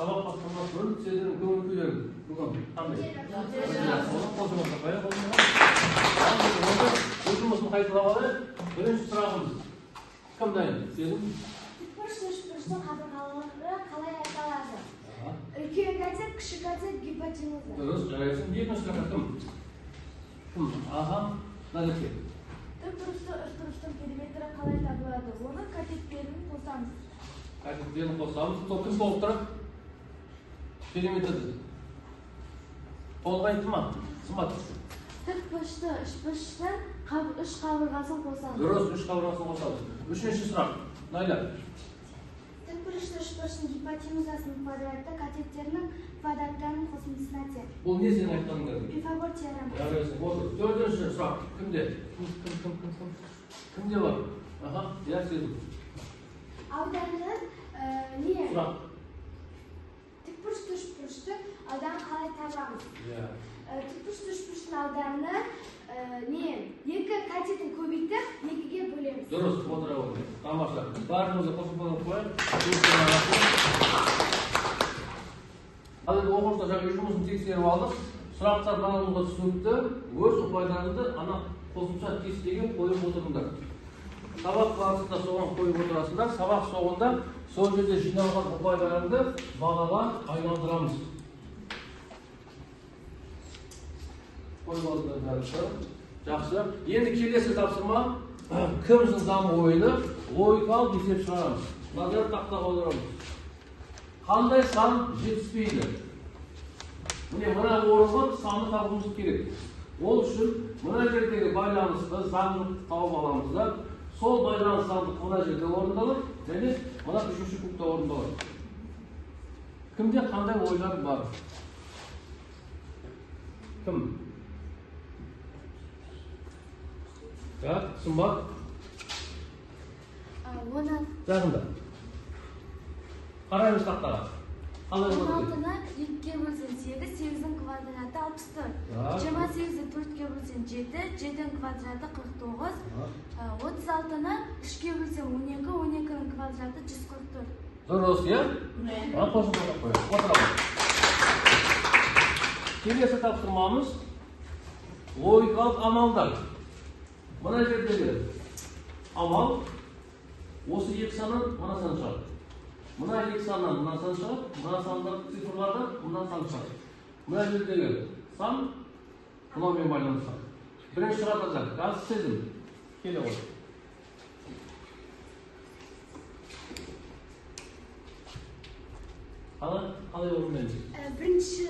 Сабақ бастамас бұрын сіздердің көңіл күйлерің бүгін қандай? Өзімізді қайталап алайық. Бірінші сұрағымыз кім дайын? Сезім? Тікбұрыш үшбұрыштың қабырғалары қалай аталады? Үлкен катет, кіші катет, гипотенуза. Дұрыс, жарайсың. Екінші сұраққа кім? Кім? Аға, Назерке. Тікбұрышты үшбұрыштың периметрі қалай табылады? Оны катеттерін қосамыз. Катеттерін қосамыз. Сол кім болып тұрады? Периметрді. Толғайтты ма? Сымбат. Тікбұрышты үшбұрыштың үш қабырғасын қосамыз. Дұрыс, үш қабырғасын қосамыз. Үшінші сұрақ. Найля. Тікбұрышты үшбұрыштың гипотенузасының квадраты катеттерінің квадраттарының қосындысына тең. Бұл не сенің айтқаныңдар? Пифагор теоремасы. Жарайсың. Төртінші сұрақ. Кімде? Кімде бар? Аха, я сезім. Ауданы не? Сұрақ. Тікбұрышты үшбұрышты ауданы қалай табамыз? Тікбұрышты үшбұрыштың ауданы не? Екі катетін көбейтіп, екіге бөлеміз. Дұрыс, отыра отырып. Тамаша. Бәрімізді қосып қойып. Ал енді оқушылар жаңа жұмысын тексеріп алдық. Сұрақтар барлығына түсінікті. Өз ұпайларыңды ана қосымша кестеге қойып отырыңдар. Сабақ барысында соған қойып отырасыңдар. Сабақ соңында сол жерде жиналған ұпайларыңды бағаға айналдырамыз. Қойып алдыңдар. Жақсы. Енді келесі тапсырма кім жылдам ойыны логикалық есеп шығарамыз. Назар тақтаға отырамыз. Қандай сан жетіспейді? Міне мына орынға санды табуымыз керек. Ол үшін мына жердегі байланысты заңды тауып аламыз да, сол байланыс заңды мына жерде орындалады, және мына үшінші пунктта орындалады. Кімде қандай ойлар бар? Кім? Так, Сымбат? Жағында. Қараймыз тақтаға. 16-ны 2-ге бөлсең 8, 8-дің квадраты 64. 28-ді 4-ге бөлсең 7, 7-дің квадраты 49. 36-ны 3-ге бөлсең 12, 12-ның квадраты 144. Дұрыс, е? Қосып қойып. Отырамыз. Келесі тапсырмамыз логикалық амалдар. Мына жердегі амал осы екі саннан мына сан шығады. Мына екі саннан мына сан шығады, мына сандар цифрлардан мына сан шығады. Мына жердегі сан мынаумен байланысады. Бірінші қатарда газ сезім. Келе ғой. Қалай орындаймыз? Бірінші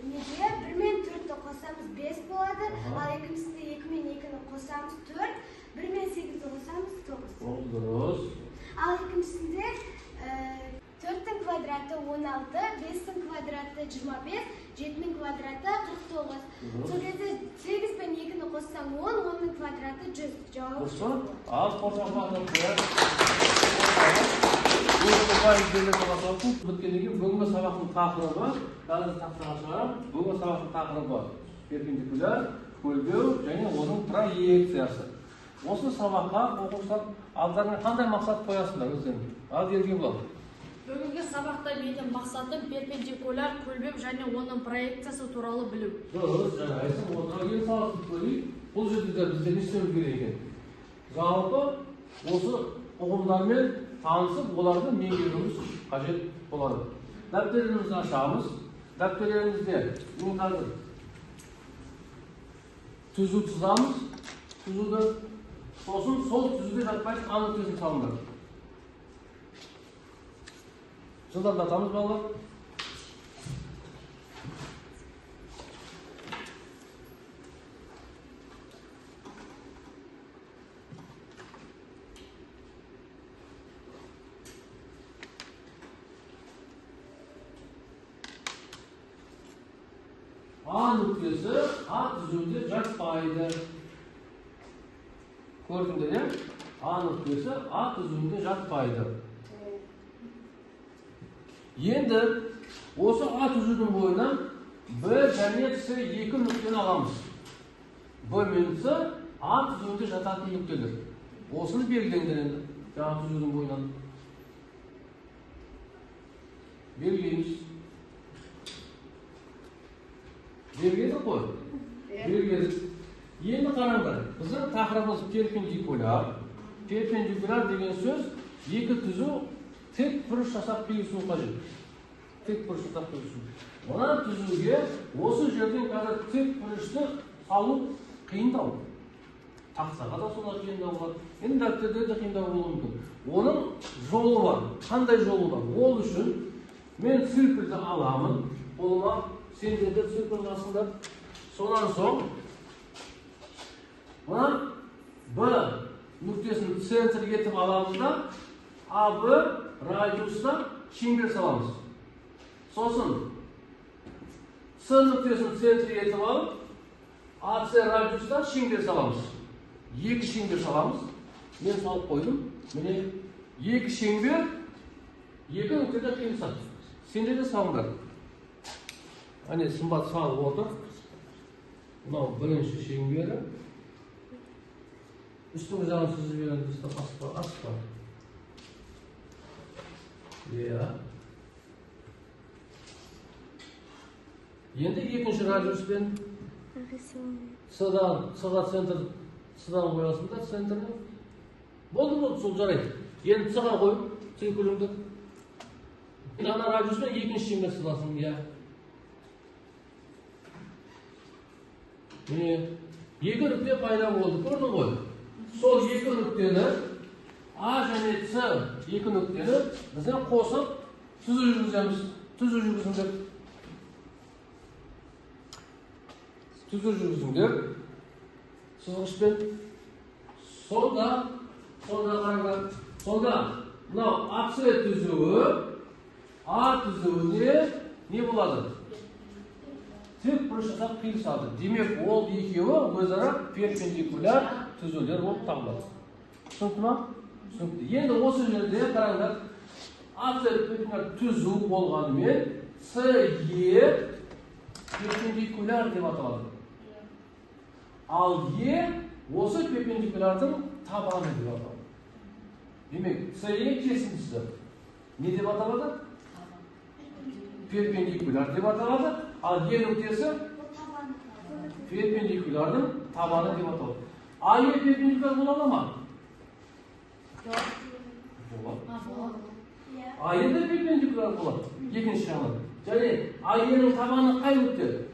неге 1 мен 4-ті қосамыз 5 болады, ал екіншісінде 2 мен 2-ні қосамыз 4, 1 мен 8-ді қосамыз 9. Дұрыс. Ал екіншісінде 4-дің квадраты 16, 5-дің квадраты 25, 7-дің квадраты 49. Сол кезде 8 пен 2-ні қоссаң 10, 10-ның квадраты 100. Жауап. Дұрыс. Ал қосамын қояр. Біткеннен кейін бүгінгі сабақтың тақырыбы, қазір тақтаға шығарам, бүгінгі сабақтың тақырыбы перпендикуляр, көлбеу және оның проекциясы. Осы сабаққа оқушылар алдарына қандай мақсат қоясыңдар өздеріңе? Ал ерген бол. Бүгінгі сабақта менің мақсатым перпендикуляр, көлбеу және оның проекциясы туралы білу. Дұрыс, жарайсың. Отыра келіп салысып көрейік. Бұл жерде бізде не істеуіміз керек екен? Жалпы осы ұғымдармен танысып, оларды меңгеруіміз қажет болады. Дәптерімізді ашамыз. Дәптерімізде мен қазір түзу тұзамыз. Түзуді сосын сол түзуде жатпайды анық көзін салыңдар. Жылдамдатамыз балалар. А нүктесі А түзуінде жатпайды. Көрдіңдер, е? А нүктесі А түзуінде жатпайды. Енді осы А түзудің бойынан Б және С екі нүктені аламыз. Б мен С А түзуінде жататын нүктелер. Осыны белгілеңдер енді. Жаңа түзудің бойынан. Белгілейміз. қой. Белгіледік. Енді қараңдар, біздің тақырыбымыз перпендикуляр. Перпендикуляр деген сөз екі түзу тік бұрыш жасап қиылысу қажет. Тік бұрыш жасап қиылысу. Мына түзуге осы жерден қазір тік бұрышты салу қиындау. Тақсаға да солай қиындау болады. Енді дәптерде де қиындау болуы мүмкін. Оның жолы бар. Қандай жолы бар? Ол үшін мен циркульді аламын. Қолыма сендерді циркуль қасында. Сонан соң мына Б нүктесін центрге етіп аламыз да АБ радиуста шеңбер саламыз. Сосын С нүктесін центрге етіп алып АС радиуста шеңбер саламыз. Екі шеңбер саламыз. Мен салып қойдым. Міне екі шеңбер екі нүктеде қиылысады. Сендер де салыңдар. Әне Сымбат салып отыр. Мынау бірінші шеңбері. Үстіңгі жағын сызып берген үсті аспа. Иә. Енді екінші радиуспен С-ға центр С-дан қоясыңдар центрді. Болды, сол жарайды. Енді С-ға қойып, циркуліңді. Ана радиуспен екінші шеңбер сызасың, иә. Міне, екі нүкте пайда болды, көрдің ғой. Сол екі нүктені, А және С екі нүктені бізден қосып түзу жүргіземіз. Түзу жүргізіңдер. Түзу жүргізіңдер. Сызғышпен. Сонда қараңдар. Сонда мынау АС түзуі, А түзуіне не болады? Тік бұрыш жасап қиылысады. Демек, ол екеуі өзара перпендикуляр түзулер болып табылады. Түсінікті ма? Түсінікті. Енді осы жерде қараңдар, АС түзу болғанымен СЕ перпендикуляр деп аталады. Ал Е осы перпендикулярдың табаны деп аталады. Демек, СЕ кесіндісі не деп аталады? Перпендикуляр деп аталады. Ал Е нүктесі перпендикулярдың табаны деп аталады. АЕ перпендикуляр бола ма? Болады. АЕ де перпендикуляр болады. Екінші жағынан. Және АЕ-нің табаны қай нүкте?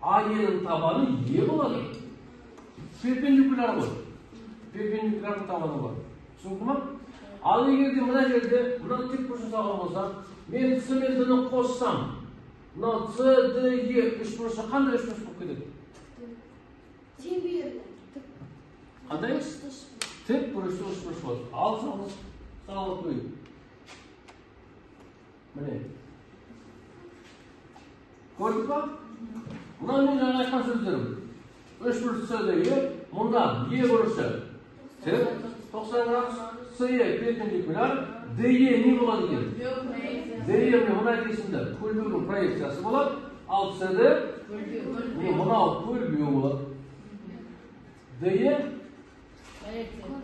АЕ-нің табаны Е болады. Перпендикуляр ғой. Перпендикулярдың табаны болады. Түсінді ма? Ал егерде мына жерде мына тік бұрыш жасаған болса, мен С мен Д-ні қоссам, мынау С, Д, Е үш бұрышы қандай үш бұрыш болып кетеді? Қандай? Тік бұрышты үш бұрыш болады. Ал салып қойып. Міне. Көрдік па? Мына мен жаңа айтқан сөздерім. Үш бұрыш С, Д, Е, мұнда Е бұрышы тік, 90 градус, СЕ перпендикуляр, ДЕ не болады екен? ДЕ мына кесінді көлбеудің проекциясы болады, ал СД мынау көлбеу болады. ДЕ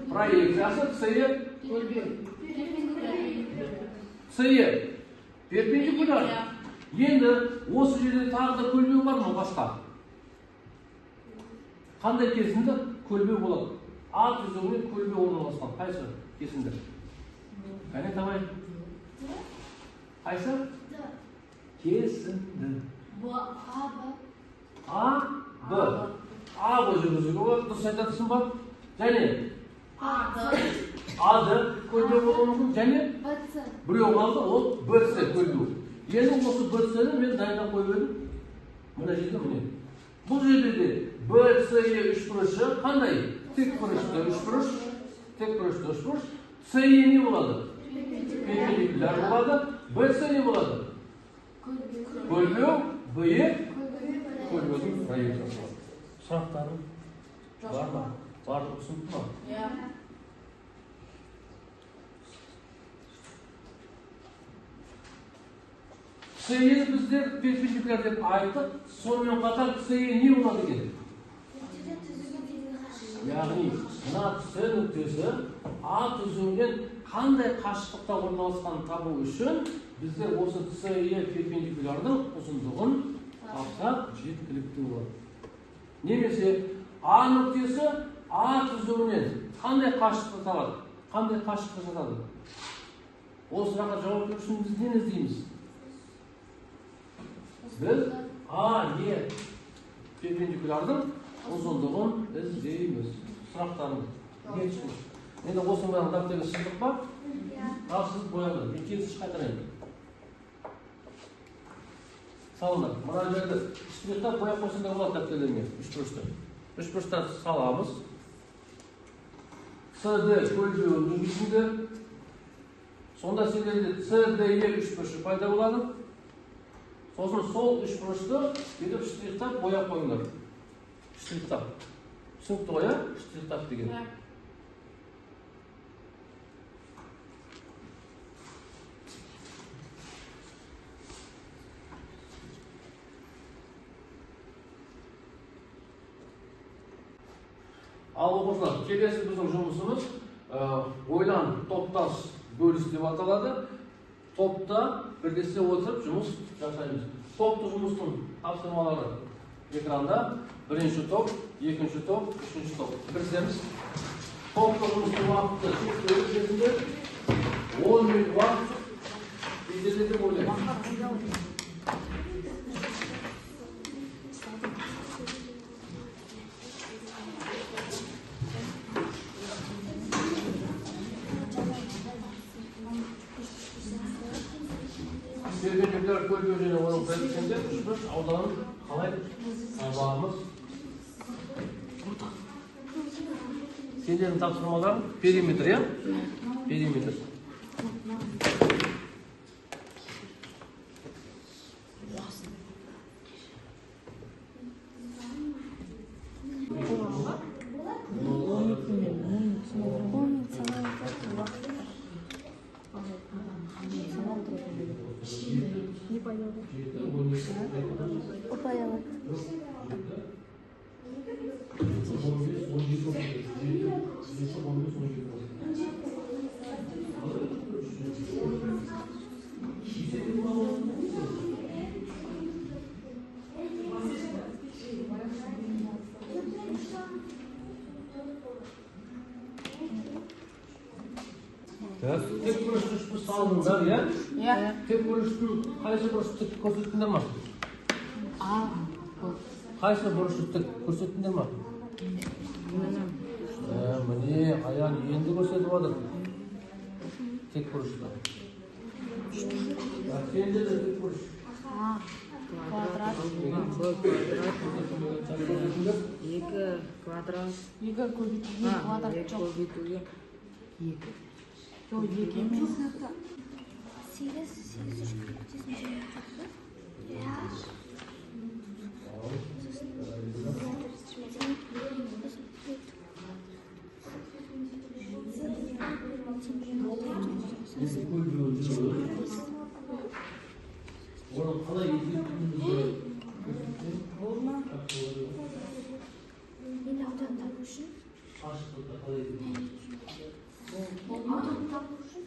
проекциясы, СЕ көлбеу. СЕ перпендикуляр. Енді осы жерде тағы да көлбеу бар ма басқа? Қандай кесінді көлбеу болады? А түзуімен көлбеу орналасқан. Қайсы кесінді? Қане табай? Қайсы? Кесінді. А, Б. А Б жүргізуге болады. Дұрыс айтатысың ба? Және А-ды көлбеу болуы мүмкін. Және біреу қалды, ол Б-С көлбеу. Енді осы Б-С-ні мен дайындап қойып едім. Мына жерде міне. Бұл жерде де Б-С-Е үш бұрышы қандай? Тік бұрышты үш бұрыш. СЕ не болады? Перпендикуляр болады. Б-С не болады? Көлбеу. Б-Е көлбеудің проекциясы болады. Сұрақтарың бар ма? Барлық түсінікті ма? СЕ біздер перпендикуляр деп айттық. Сонымен қатар СЕ не болады екен? Яғни, мына С нүктесі A түзүүнүн кандай кашыктыкта орналасканын табуу үчүн биздер осы CE перпендикулярдын узундугун тапсак жеткиликтүү болот. Немесе A нүктеси A түзүүнүн кандай кашыктыкты табат? Кандай кашыктыкты жатады? Ол суракка жооп берүү үчүн биз эмне издейбиз? Biz AE перпендикулярдын узундугун издейбиз. Сурактарын geçmiş. Енді осы менен дәптерге сыздық па? Ал сыз бояды. Екеуісі қайтарайын. Салыңдар. Мына жерде штрихтар бояп қойсаңдар болады дәптерлерге. Үш бұрышта саламыз. CD көлбеуінің ішінде. Сонда сендерде CDE үш бұрышы пайда болады. Сосын сол үш бұрышты бүйтіп штрихтар бояп қойыңдар. Штрихтар. Түсінікті ғой, штрихтар деген. Ал оқушылар, келесі біздің жұмысымыз ойлан топтас бөліс деп аталады. Топта бірлесе отырып жұмыс жасаймыз. Топты жұмыстың тапсырмалары экранда. Бірінші топ, екінші топ, үшінші топ. Бірсеміз. Топты жұмыстың уақыты шектеулі кезінде 10 минут уақыт белгіледі ойлаймыз. Перпендикуляр көлбеу және оның бірлесінде үш ауданын қалай табамыз? Сендердің тапсырмаларың периметр, иә? Периметр. Упаялык. Тек бұрышты үш салдыңдар, иә? Иә. Тек бұрыштың қайсы бұрышты тік көрсеттіңдер ма? Қайсы бұрышты тік көрсеттіңдер ма? Міне, аян енді көрсетіп отыр. Тек бұрышты. Сенде де тек бұрыш. Квадрат. Екі квадрат. Екі көбейтілген квадрат жоқ. Көбейтілген. Екі. Жоқ, екі емес. Сегіз үш Оның қалай есептеуімізді енді аудан табу үшін қашықтықта қалай есептеуіміз? аудан табу үшін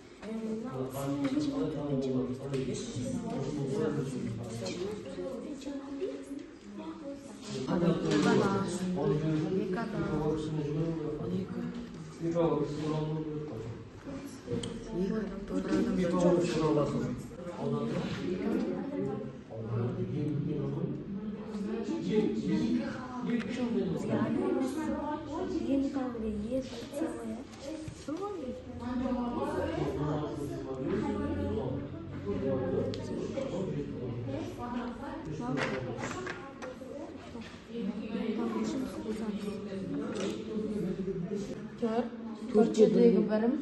Төрт жетідегі бірім.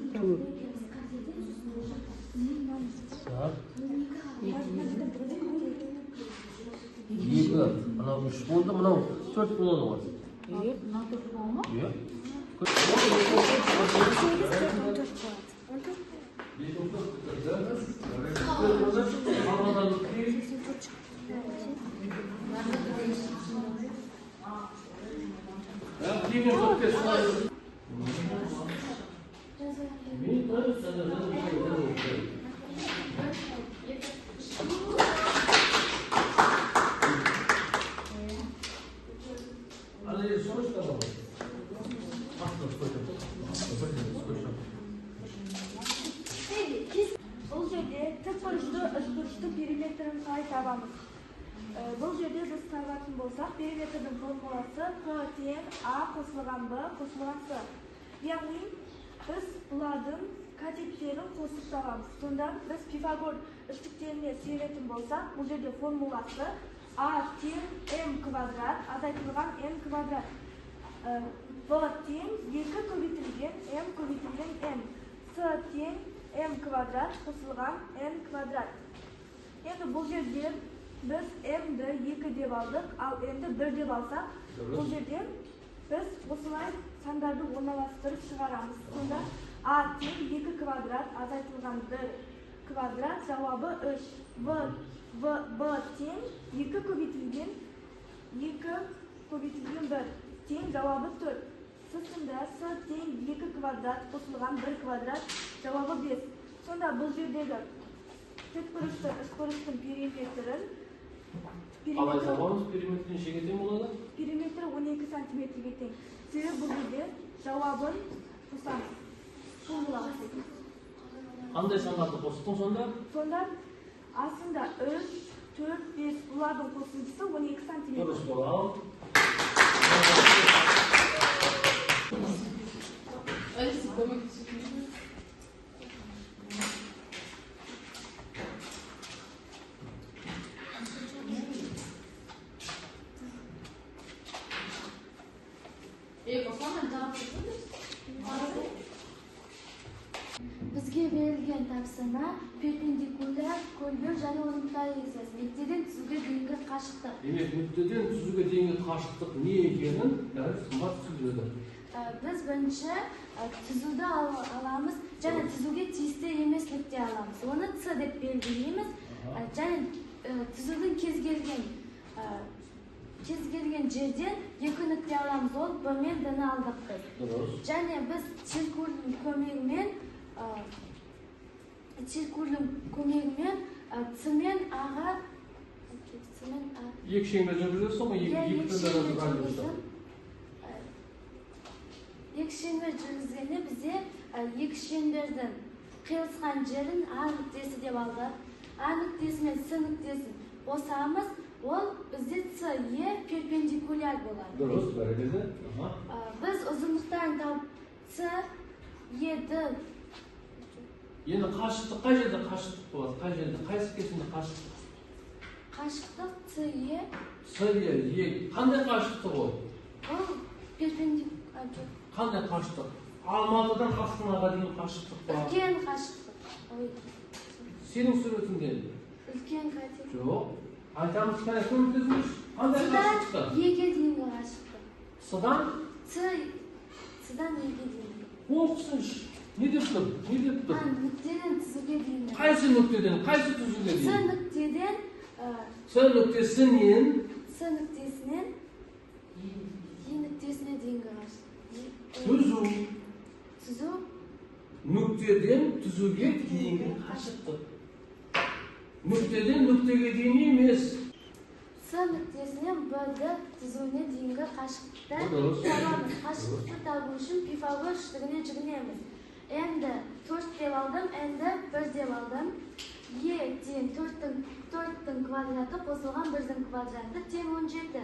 Екі, мынау үш болды, мынау төрт болады ғой. Мынау төрт бола ма? Иә. үстің периметрін қалай табамыз? Бұл жерде біз табатын болсақ, периметрдің формуласы Q тең A қосылған B қосылған С. Яғни біз бұлардың катеттерін қосып табамыз. Сонда біз Пифагор үштіктеріне сүйенетін болсақ, бұл жерде формуласы A тең M квадрат азайтылған N квадрат. B тең 2 көбейтілген M көбейтілген N. С тең M квадрат қосылған N квадрат. Енді бұл жерде біз M-ді 2 деп алдық, ал N-ді 1 деп алсақ, бұл жерде біз осылай сандарды орналастырып шығарамыз. Сонда A тең 2 квадрат азайтылған 1 квадрат жауабы 3. B тең 2 көбейтілген 1 тең жауабы 4. Сысында С тең 2 квадрат қосылған 1 квадрат жауабы 5. Сонда бұл жердегі тікбұрышты үшбұрыштың периметрін Қалай табамыз периметрін шеге тең болады? Периметр 12 сантиметрге тең. Себебі бұл жерде жауабын қосамыз. Формулаға сәйкес. Қандай сандарды қостың сонда? Сонда астында 3, 4, 5 бұлардың қосындысы 12 сантиметр. Дұрыс болады. Бізге берілген тапсырма перпендикуляр көлбеу және оның проекциясы. Нүктеден түзуге дейінгі қашықтық. Демек, нүктеден түзуге дейінгі қашықтық не екенін сымбат түсіндіреді. Біз бірінші түзуді аламыз, және түзуге тиісті емес нүкте аламыз. Оны С деп белгілейміз, және түзудің кез келген жерден 2 нүкте аламыз. Ол Б мен Д-ні алдық біз. Және біз циркульдің көмегімен С мен А-ға екі шеңбер жүргізесің ғой, екі шеңбер жүргізгенде бізде екі шеңбердің қиылысқан жерін А нүктесі деп алдық. А нүктесі мен С нүктесін қосамыз, ол бізде С-е перпендикуляр болады. Дұрыс, бәрекелді. Біз ұзындықтарын тауып С-еді. Енді қашықтық қай жерде қашықтық болады? Қай жерде, қайсы кесімде қашықтық? Қашықтық С-е. С-е, қандай қашықтық ол? Ол перпендикуляр. Қандай қашықтық? Алматыдан Астанаға дейін қашықтық бар. Үлкен қашықтық. Сенің суретіңде? Үлкен қашықтық. Жоқ. Айтамыз, қане көмектесіңіз? Қандай қашықтықта? С-ге дейінгі қашықтық. С-дан? С-дан С-ге дейінгі. Оқысыншы. Не деп тұр? Нүктеден түзуге дейінгі. Қайсы нүктеден? Қайсы түзуге дейінгі? С нүктесінен Е нүктесіне дейінгі қашықтық. Түзу. Нүктеден түзуге дейінгі қашықтық. Нүктеден нүктеге дейін емес. С нүктесінен Б-ді түзуіне дейінгі қашықтықта табамыз. Қашықтықты табу үшін Пифагор үштігіне жүгінеміз. N-ді 4 деп алдым, N-ді 1 деп алдым. Е тең 4-тің квадраты қосылған 1-дің квадраты тең 17.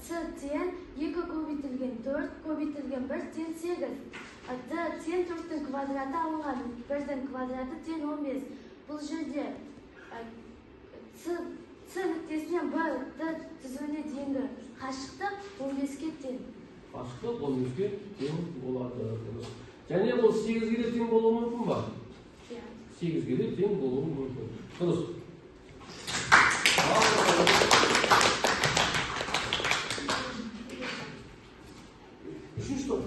С тең 2 көбейтілген 4 көбейтілген 1 тең 8. Д тең 4-тің квадраты алынған 1-дің квадраты тең 15. Бұл жерде С нүктесінен Б-ді түзуіне дейінгі қашықтық 15-ге тең. Қашықтық 15-ге тең болады. Және ол 8-ге де тең болуы мүмкін ба? 8-ге де тең болуы мүмкін. Дұрыс. Үшінші топ.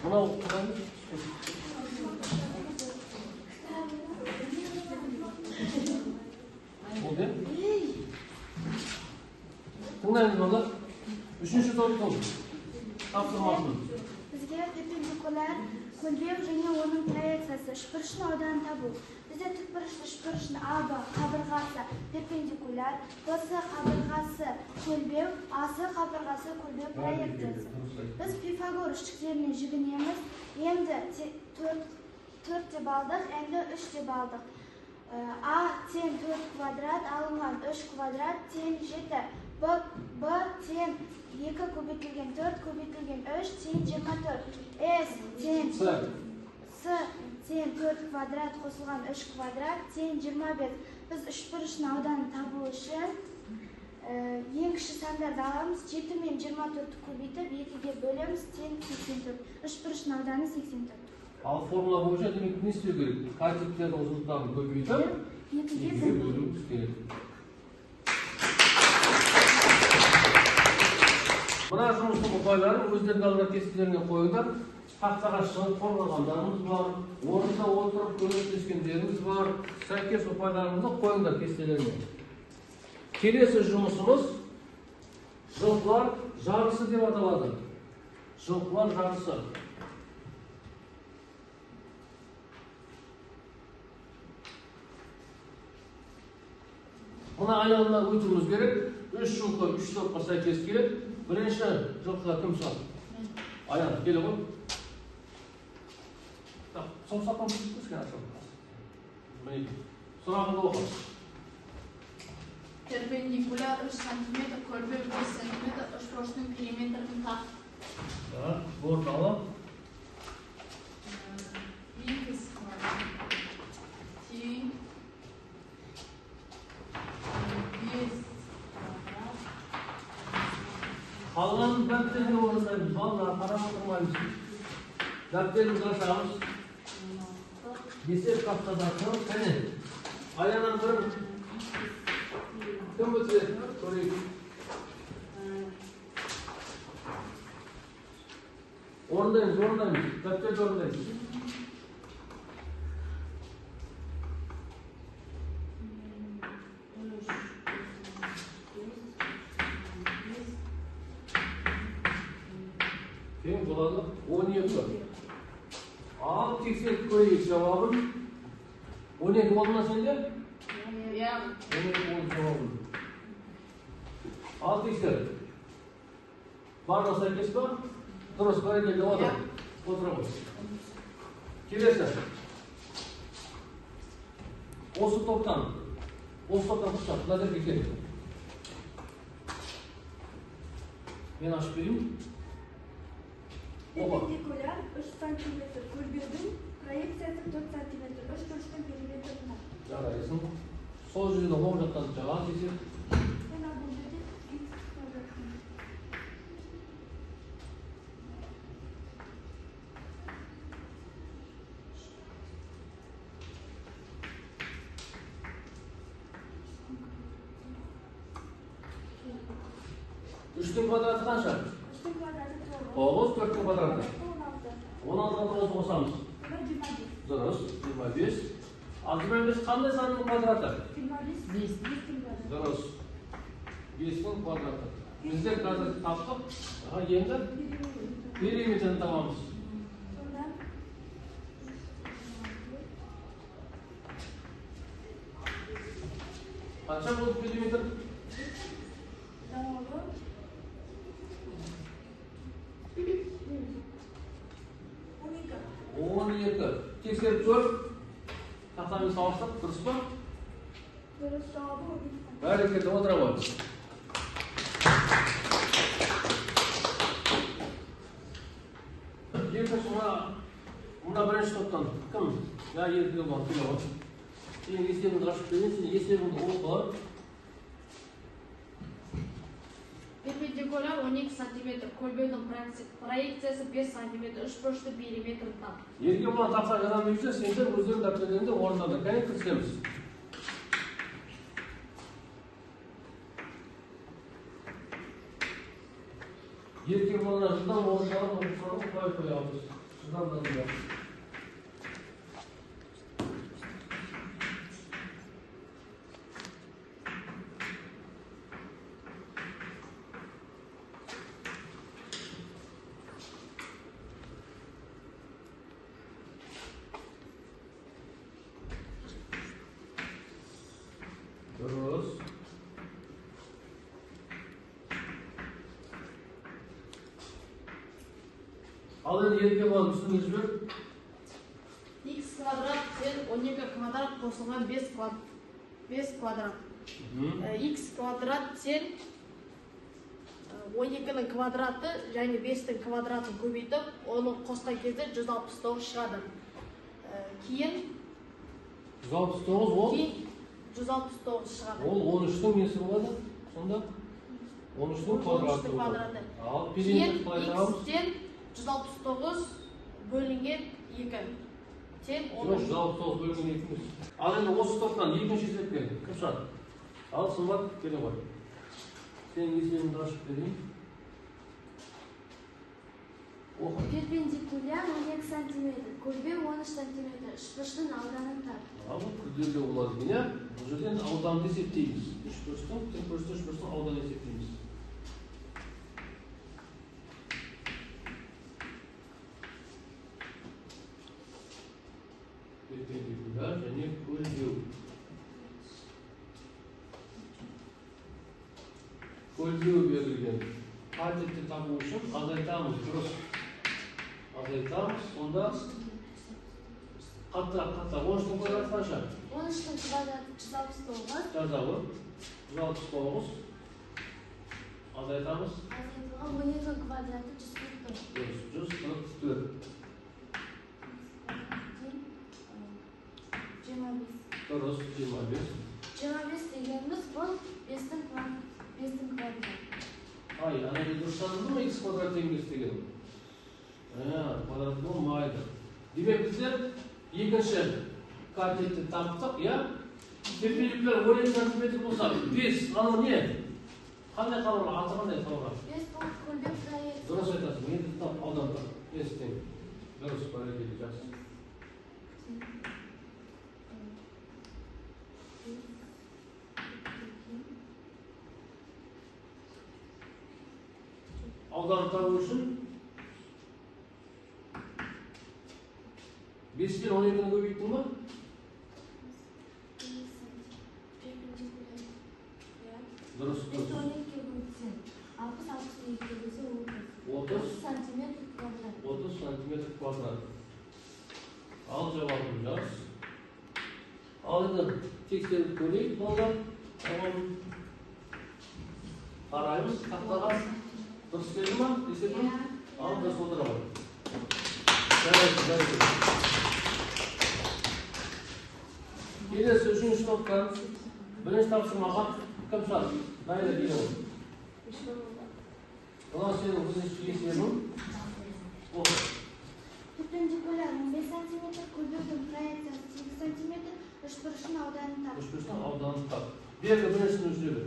Мынау қыраны. Ол не? Тыңдаймыз бала. Үшінші топтың тапсырмасын. Бізге перпендикуляр Ko'lbev және оның проекциясы үшбұрышын ауданы табу. Бізде тікбұрышты үшбұрышын АБ қабырғасы перпендикуляр, БС қабырғасы көлбеу, АС қабырғасы көлбеу проекциясы. Біз Пифагор үштіктеріне жүгінеміз. Енді 4 деп алдық, енді 3 деп алдық. А тең 4 квадрат алынған 3 квадрат тең 7. Б тең 2 көбейтілген 4 көбейтілген 3 тең 24. С тең 4 квадрат қосылған 3 квадрат тең 25. Біз үшбұрышын ауданын табу үшін ең кіші сандарды аламыз. 7 мен 24-ті көбейтіп 2-ге бөлеміз тең 84. Үшбұрышын ауданы 84. Ал формула бойынша демек не істеу керек? Катеттердің ұзындықтарын көбейтіп 2-ге бөлуіміз керек. Мына жұмыстың ұпайларын өздерінің алдына кестелеріне қойыңдар. Тақтаға шығып қорғағандарымыз бар, орында отырып көмектескендеріміз бар. Сәйкес ұпайларымызды қойыңдар кестелеріне. Келесі жұмысымыз жылқылар жарысы деп аталады. Жылқылар жарысы. Мына айналымнан өтуіміз керек. 3 жылқы 3 топқа сәйкес келеді. Бірінші жылқыға кім шығады? Аян, келе ғой. Сомсақтан бүткізген ашылды. Сұрағыңды оқы. Перпендикуляр 3 см, көлбеу 5 см, үшбұрышының периметрін тап. Орналы. X квадрат тең 5 квадрат. Қалған дәптеріне орнасаймыз. Балдар, қарап отырмаймыз. Дәптерімізді ашамыз. Есеп тақтадан соң, кәне. Аянан бірін кім өтеді? Көрейік. Орындаймыз. Дәптерді орындаймыз. Тең болады 12. Ал тексеріп көрейік жауабын. 12 болды ма сенде? 12 болды жауабын. Ал тексер. Барлығы сәйкес па? Дұрыс, бәрекелді отыр. Отырамыз. Келесі. Осы топтан қысқап, назерге кел. Мен ашып берейін. Перпендикуляр 3 см көлбеудің проекциясы 4 см. Үшбұрыштың периметрін тап. Жарайсың. Сол жерде оң жақтан жаға тексер. Мына бұл жерде X квадрат. Үштің квадраты қанша? 3-тің квадраты 9, 4-тің квадраты. 16-ға 9 қосамыз. 25. Дұрыс, 25. Ал 25 қандай санның квадраты? 25. Дұрыс. 5-тің квадраты. Біздер қазір таптық. Енді периметрін табамыз. Қанша болды периметр? 12. Тексеріп көр. Тақтамен салыстық, дұрыс па? Дұрыс жауабы 12. Бәрекелді, отыра ғой. Екінші мына бірінші топтан кім? Я еркіге бар, келе ғой. Сен есебіңді ашып берген, сен есебіңді оқы. Перпендикуляр 12 см, көлбеудің проекциясы 5 см, үшбұрышты периметрін тап. Ерге мұна тапса жадам берсе, сендер өздерің дәптердерінде орындады. Кәне кірісеміз. Ерге мұна жылдан орындалып, қойамыз. Жылдан да жылдан. Al endi yerga qo'yib üstünüz bir. X kvadrat sen 12 kvadrat qo'shilgan 5 kvadrat. X kvadrat sen 12'nin kvadraты және 5'tin kvadratını көбейтіп, оны қосқан кезде 169 шығады. Кейін 169 ол? Кейін 169 шығады. Ол 13'тің несі болады? Сонда 13'тің квадраты болады. Ал Кейін периметр X-тен 169 бөлінген 2. Сен 169 бөлінген 2 емес. Ал енді осы топтан екінші есепке кім шығады? Ал Сымбат келе ғой. Senin есебіңді ашып берейін. Оқы. Перпендикуляр 12 см, көлбеу 13 см, үшбұрыштың ауданын тап. Ал күрделі болады екен, иә? Бұл жерден ауданды есептейміз. Үшбұрыштың, тікбұрышты үшбұрыштың ауданын есептейміз. Перпендикуляр және көлбеу. Көлбеу берілген. Қажетті табу үшін азайтамыз, дұрыс. Азайтамыз, сонда қаттырақ. 13'тің квадраты қанша? 13'тің квадраты 169. Жазауы 169. Азайтамыз. Азайтылған 12'ның квадраты 144. 144. 25. Дұрыс, 25. 25 дегеніміз бұл 5'тің квадраты. Ай, ана дұрыстандырды ма x квадрат теңдес деген? Квадрат болмайды. Демек біздер екінші катетті таптық, иә? Перпендикуляр 12 см болса, 5, анау не? Қандай қалуға? Аты қандай қалуға? 5 бұл көлбеу проекция. Дұрыс айтасың, енді тап ауданға. Естен. Дұрыс, бәрекелді, жақсы. Ауданды табу үшін 5 пен 12'ні көбейттің ба? Дұрыс, дұрыс. 12'ye bölsen 60-62'ye bölse 30 см квадрат. 30 см квадрат. Ал жауабын жаз. Ал енді тексеріп көрейік, балалар. Тамам. Қараймыз, тақтаға. Дұрыс келді ма? Есебін? Ал дұрыс отырамын. Жарайды. Келесі үшінші топтан бірінші тапсырмаға кім шығады? Найда келе ғой. Мына сенің бірінші есебің. Оқы. Перпендикуляр 15 см, көлбеудің проекциясы 8 см, үшбұрыштың ауданын тап. Үшбұрыштың ауданын тап. Берді біріншісін өшіреді.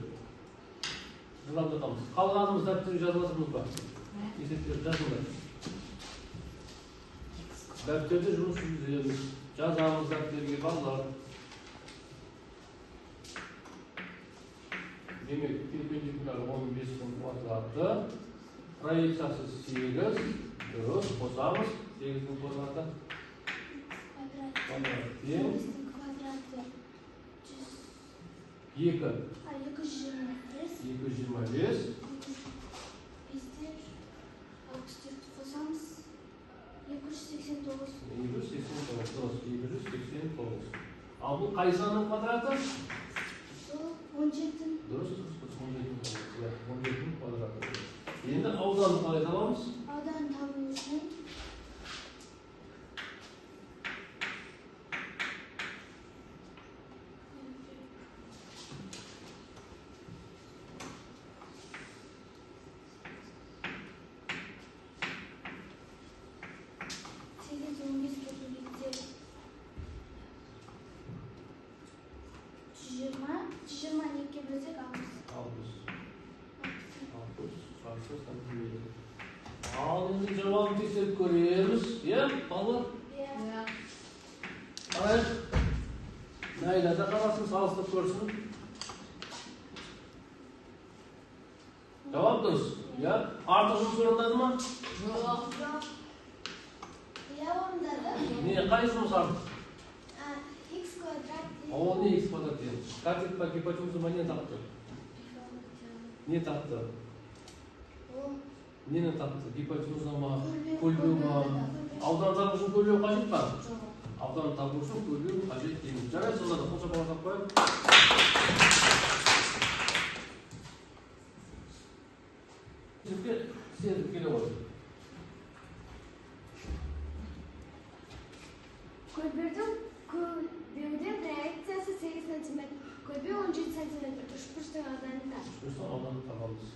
Жылап жатамыз. Қалғанымыз дәптерге жазып жатырмыз ба? Есептерді жазыңдар. Дәптерде жұмыс жүргіземіз. Жазамыз дәптерге балалар. Демек, перпендикуляр 15'тің квадраты, проекциясы 8, дұрыс, қосамыз, 8'тің квадраты. Квадрат. 15'тің квадраты 2. 225. 225. Біздер 64 қосамыз. 289. 289, дұрыс, 289. Ал бұл қай санның квадраты? Сол 17'дің. Дұрыс, 17'дің квадраты. Енді ауданды қалай табамыз? Ауданын табу үшін Al енді жауабын тексеріп көреміз, иә, балалар? Иә. Қарайық. Найда да қарасын, салыстырып көрсін. Жауап дұрыс, иә? Артық жұмыс орындады ма? Жоқ. Иә, орындады. Не, қай жұмыс артық? X квадрат. Ол не x квадрат деді? Катет по гипотенуза не тақты? Не тақты? Neni taptı? Gipotенуза mı? Kөлбеу mu? Аудан табу үшін көлбеу қажет па? Аудан табу үшін көлбеу қажет дейміз. Жарайды, сонда қол шапалақ жасап қояйық. Сезіп келе ғой. Көлбеудің проекциясы 8 см, көлбеу 17 см, 3 бұрыштың ауданы тап. 3 бұрыштың ауданы табамыз.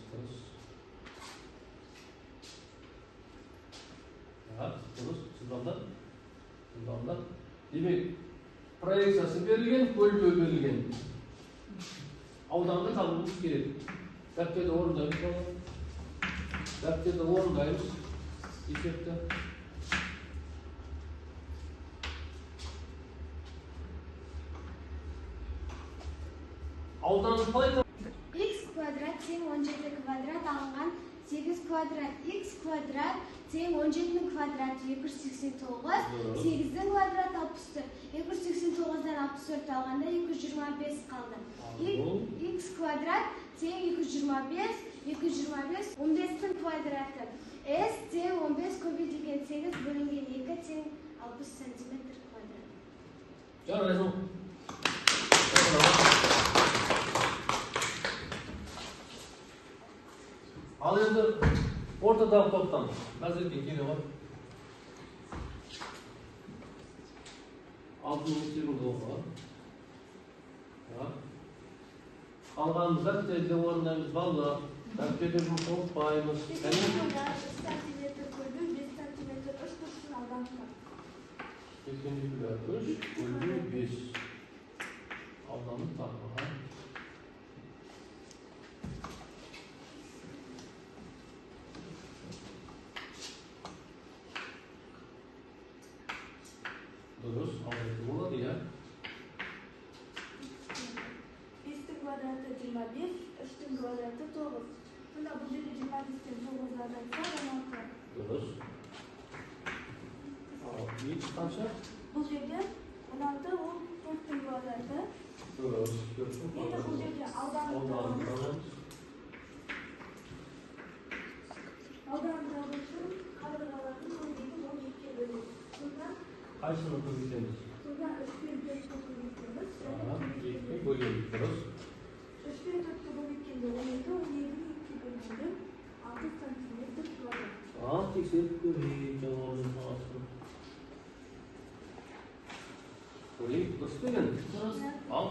Дұрыс, сызбамда. Демек, проекциясы берілген, көлбеу берілген. Ауданды табуымыз керек. Дәптерді орындаймыз. Есепті. Ауданды қалай табу? X квадрат тең 17 квадрат алынған 8 квадрат x квадрат тең 17-нің квадраты 289, 8-дің квадраты 64. 289-дан 64 алғанда 225 қалды. X квадрат тең 225, 15-дің квадраты. S тең 15 көбейтілген 8 бөлінген 2 тең 60 см квадрат. Жарайды. Ал енді ортадағы топтан қазірге келе ғой. Алтын мектебіңді оқыға. Қалғанымыз дәптерде орындаймыз, балалар. Дәптерде жұмыс ұмытпаймыз. 5 см көлбеу, 5 см 3 бұрыштың ауданы тап. 82,3 көлбеу 5 ауданы тапыға. Дұрыс, алғайты болады, я? 5-тің квадраты 25, 3-тің квадраты 9. Мұнда бұл жерде 25-тен 9 азайтса, 16. Дұрыс. X қанша? Бұл жерде 16, ол 4-тің квадраты. Дұрыс. Енді бұл жерде ауданы табамыз. Ауданы табу үшін қабырғалардың көбейтін 12-ге бөлеміз. Қайсыны көбейтеміз? Сонда 3-пен 4-ті көбейтеміз. 2-ге бөлеміз. Дұрыс. 3-пен 4-ті көбейткенде 12, 12-ні 2-ге бөлінді. 6 см квадрат. Тексеріп көрейік, жауабын сағасын. Көрейік, дұрыс деген? Ал.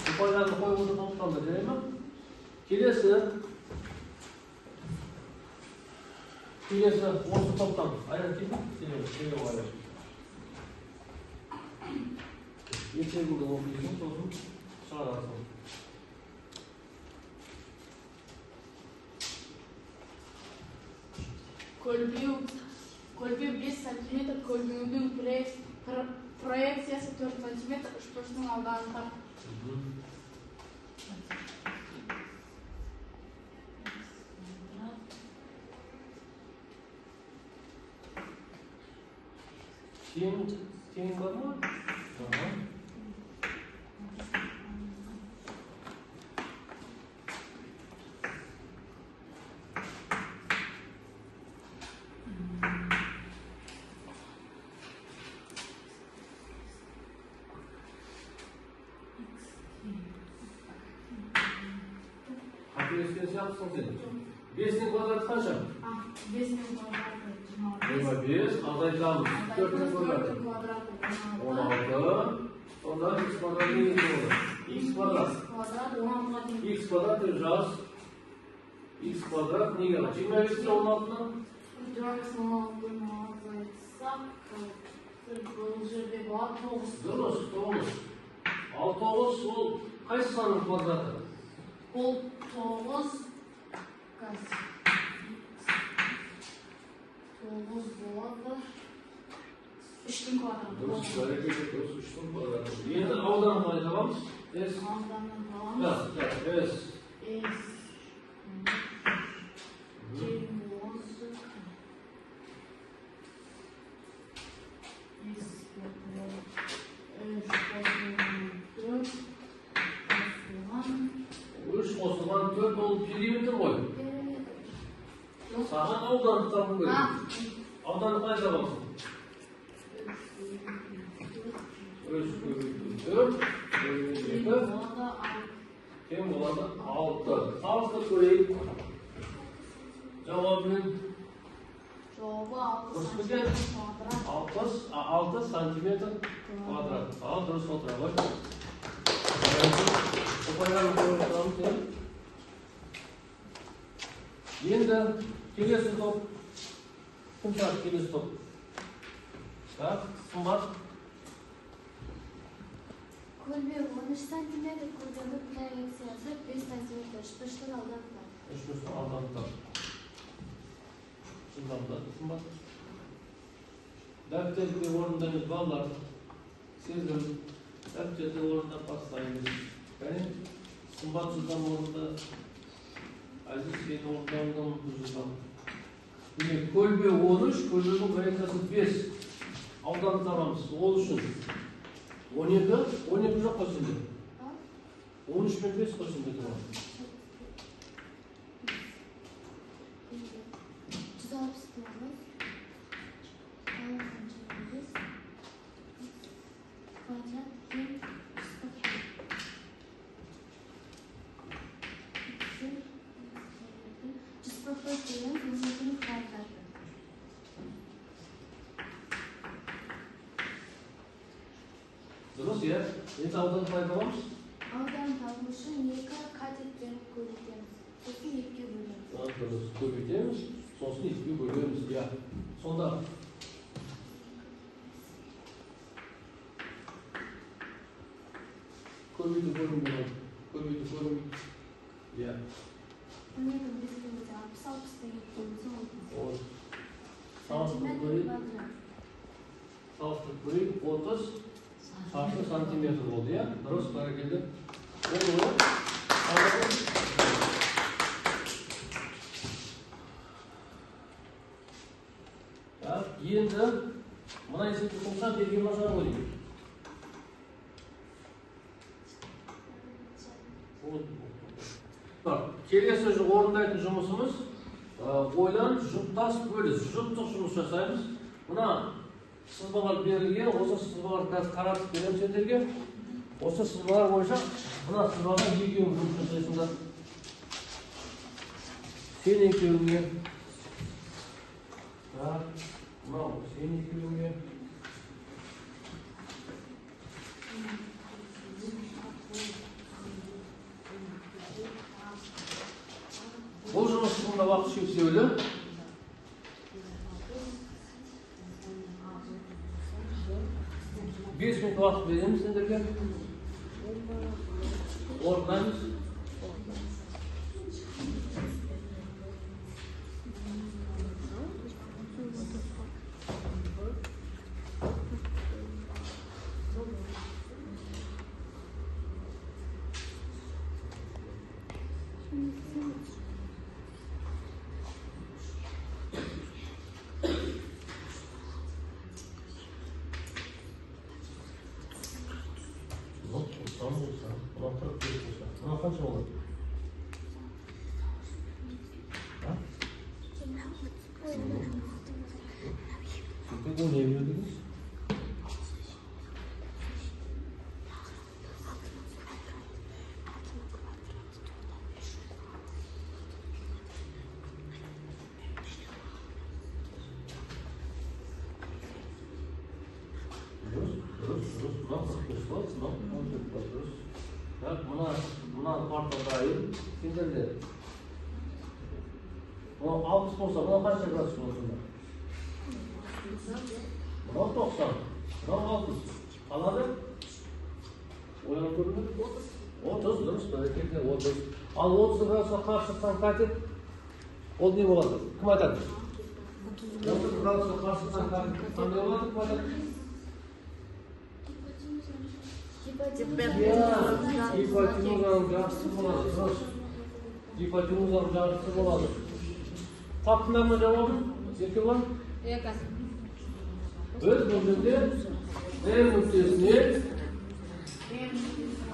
Ұпайларды қойып отырып ұмытқанда жарай ма? Келесі осы топтан. Айран келді? Келе ғой. Ертеңгі оқисын, сосын шығарасың. Көлбеу 5 см, көлбеудің проекциясы 4 см, 3 бұрыштың ауданы тап. Тең бар ма? Қателескен сияқтысың сен. 5-нің квадраты қанша? 5-нің квадраты 25, азайтамыз. 4-нің квадраты 16. Сонда x квадраты не болды? X квадрат 16. X квадрат жаз. X квадрат неге? 25-те 16-нан? 26-ны азайтсақ, бұл жерде болады 9. Дұрыс, 9. Ал 9 ол қайсы санның квадраты? Ол 9 болады. 3-тің квадраты. Дұрыс, бәрекелді, дұрыс, 3-тің квадраты. Енді ауданын қалай табамыз? Ауданын табамыз. S. Үш қосылған 4 Периметр ғой. Саған ауданды табу керек. Ауданды қай табасың? 3 көбейту 4, тең болады 6. Салыстырып көрейік. Жауабымен Жауабы 6 сантиметр квадрат. Дұрыс отыра ғой. Енді келесі топ. Құмшақ келесі топ. Сымбат. Көлбе 13 сантиметр, көлбенің проекциясы 5 сантиметр. Үшпіштің алданықтар. Үшпіштің алданықтар. Сымбат. Дәптерде орындаймыз балалар. Сезім. Дәптерде орында бастаймыз. Және сымбат жылдан орында. Әзір сені орындаудан жылдан. Көлбе 13, көлбенің проекциясы 5. Ауданды табамыз. Ол үшін 12 жоқ қосынды. 13 пен 5 қосынды тұрған. 145 Дұрыс, е? Енді ауданды пайдаланамыз? Аудан табу үшін 2 катетпен көбейтеміз. Сосын 2-ге бөлеміз. Дұрыс, көбейтеміз, сосын 2-ге бөлеміз. Сонда көбейту бөлімдері. Көбейту бізгімізде 60-60-тен 2-ге бөлеміз. Салыстырып көрейік, 30 шаршы сантиметр болды, е? Дұрыс, бәрекелді. Енді мына есепті қылса берген машар ойдың. Келесі орындайтын жұмысымыз ойлан жұптас бөліс. Жұптық жұмыс жасаймыз. Мына сызбалар берілген, осы сызбалар таратып береміз сендерге. Осы сызбалар бойынша мына сызбаға екеуін жұмыс жасайсыңдар. Сен екеуіңе. Мынау сен екеуіңе. Бұл жұмыстың уақыт шектеулі. 5 минут уақыт береміз сендерге. Орындаймыз. Қанша болады? Сізді не бердіңіз? Мына парта дайын, сендерде. Мына 60 болса, мына қанша градус болсында? Мына 90, мына 60. Қалады? Ойланып көрді? 30, дұрыс, бәрекелді, 30. Ал 30 градусқа қарсы шыққан катет, ол не болады? Кім айтады? 30 градусқа қарсы шыққан катет, қандай болады? Кім айтады? Гипотенузаның жарысы болады, дұрыс. Гипотенузаның жарысы болады. Таптыңдар ма жауабын? Еркебұлан? Өз бөлімде Д нүктесіне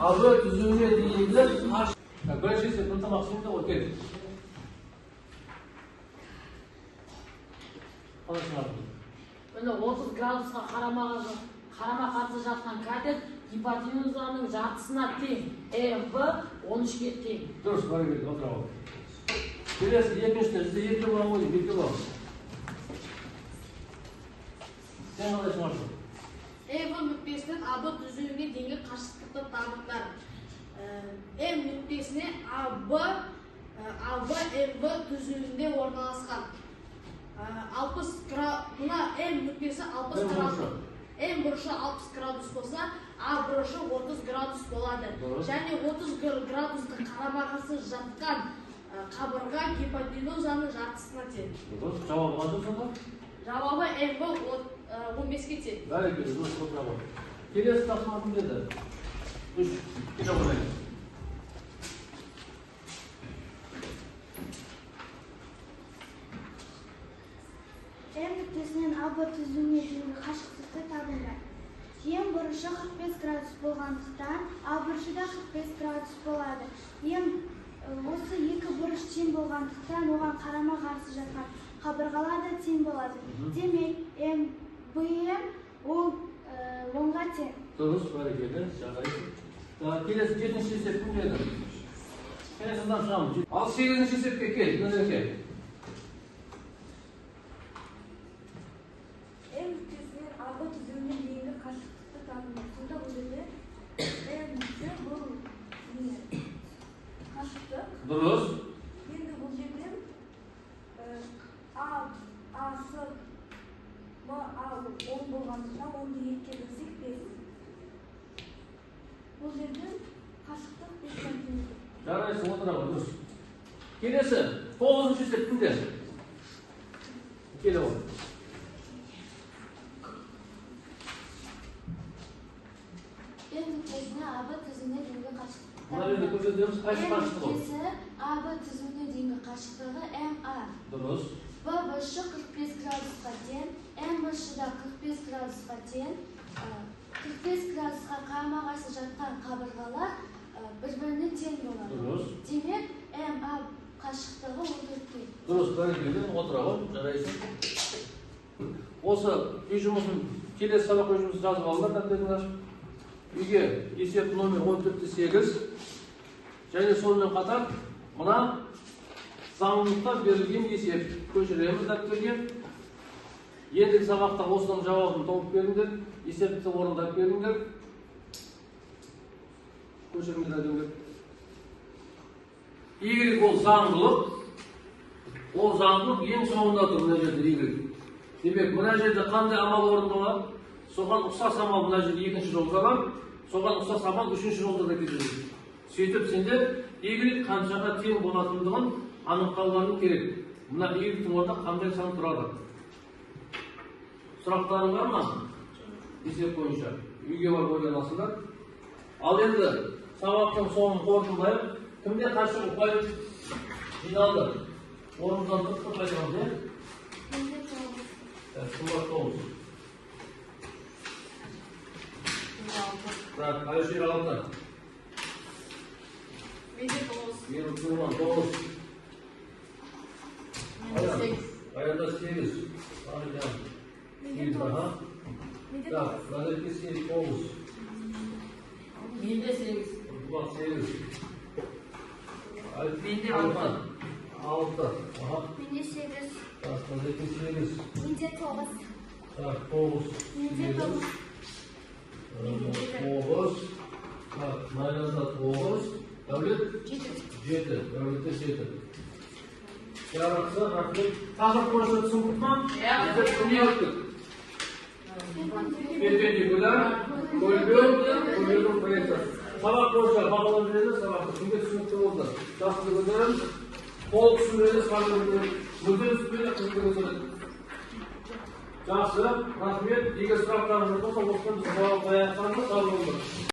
АБ түзуіне дейінгі бірінші есептің тамақсында өтеді. Қалай шығарды? Міне 30 градусқа қарама-қарсы жатқан катет гипотенузаның жартысына тең. МВ 13-ге тең. Дұрыс, бәрекелді, отыра ал. Келесі екіншісіне бізде 2 болған ғой, 2 бол. Сен қалай шығарды? МВ нүктесінен АБ түзуіне дейінгі қашықтықты табыңдар. М нүктесіне АБ МВ түзуінде орналасқан. 60 градус, мына М нүктесі 60 градус. М бұрышы 60 градус болса, А бұрышы 30 градус болады. Және 30 градусты қарама-қарсы жатқан қабырға гипотенузаның жартысына тең. Дұрыс, жауабы қанша сонда? Жауабы МВ 15-ге тең. Бәрекелді, дұрыс, отыра ал. Келесі тапсырма кім деді? 3, кете қоймайды. М нүктесінен АБ түзуіне дейінгі қашықтықты табыңдар. М бұрышы 45 градус болғандықтан, А бұрышы да 45 градус болады. Осы екі бұрыш тең болғандықтан, оған қарама-қарсы жатқан қабырғалар да тең болады. Демек, БМ оңға тең. Дұрыс, бәрекелді, жарайды. Келесі 7-ші есеп кім деді? Келесідан шығамын. Ал 8-ші есепке кел, Нұреке. М нүктесінен АБ түзуіне дейінгі қашықтықты табыңдар. Сонда бұл жерде М нүкте бұл қашықтық. Дұрыс. Енді бұл жерде Асы МА 10 болғандықтан 10-ды 2-ге бөлсек 5. Бұл жерде қашықтық 5 см. Жарайсың, отыра ғой, дұрыс. Келесі 9-ші есеп кімде? Келе ғой. М нүктесіне АБ түзуіне дейінгі қашықтық. Мына жерде көрсетеміз, қайсы қашықтық ол? М нүктесі АБ түзуіне дейінгі қашықтығы МА. Дұрыс. Б бұрышы 45 градусқа тең, М бұрышы да 45 градусқа тең. 45 градусқа қарама-қарсы жатқан қабырғалар бір-біріне тең болады. Дұрыс. Демек, МА қашықтығы 14-ке. Дұрыс, бәрекелді, отыра ғой, жарайсың. Осы үй жұмысын, келесі сабаққа жұмысын жазып алыңдар, дәптеріңдер. Үйге есеп номер 14-8 және сонымен қатар мына заңдылықта берілген есеп көшіреміз дәптерге. Ендігі сабақта осының жауабын тауып беріңдер, есепті орындап беріңдер. Көшіріңдер дәптерге. Y ол заңдылық. Ол заңдылық ең соңында тұр мына жерде Y. Демек, мына жерде қандай амал орындалады? Соған ұқсас амал мына жерде екінші жолда бар. Соған ұқсас амал үшінші жолда да кетеді. Сөйтіп сендер Y қаншаға тең болатындығын анықтауларың керек. Мына Y-тің орнында қандай сан тұрады? Сұрақтарың бар ма? Есеп бойынша. Үйге барып ойланасыңдар. Ал енді сабақтың соңын қорытындылайық. Кімде қанша ұпай жиналды? Орындан тұрып қайтамыз, иә? Менде 9. Кім бар 9? Так, Айшер 6. Менде 9. Менің Тұрман 9. Аянда 8. Менде 9. Так, Назерке 8, 9. Менде 8. Тұрман 8. Менде 6. 6. Менде 8. Так, Назерке 8. Менде 9. Так, 9. Менде 9. 9. Так, Найранда 9. Дәулет? 7. Дәулетте 7. Жарақсы, рахмет. Тақырып бойынша түсіндік ма? Біздер не өттік? Перпендикуляр, көлбеу, көлбеудің проекциясы. Сабақ бойынша бағалап жүреді, сабақты кімге түсінікті болды? Жақсы көтерім, толық түсіндіреді, сабақ көтерім, мүлдем түспейді, қызды көтереді. Жақсы, рахмет. Егер сұрақтарыңыз болса, осыдан біз жауап қояқсаңыз, сау болыңыздар.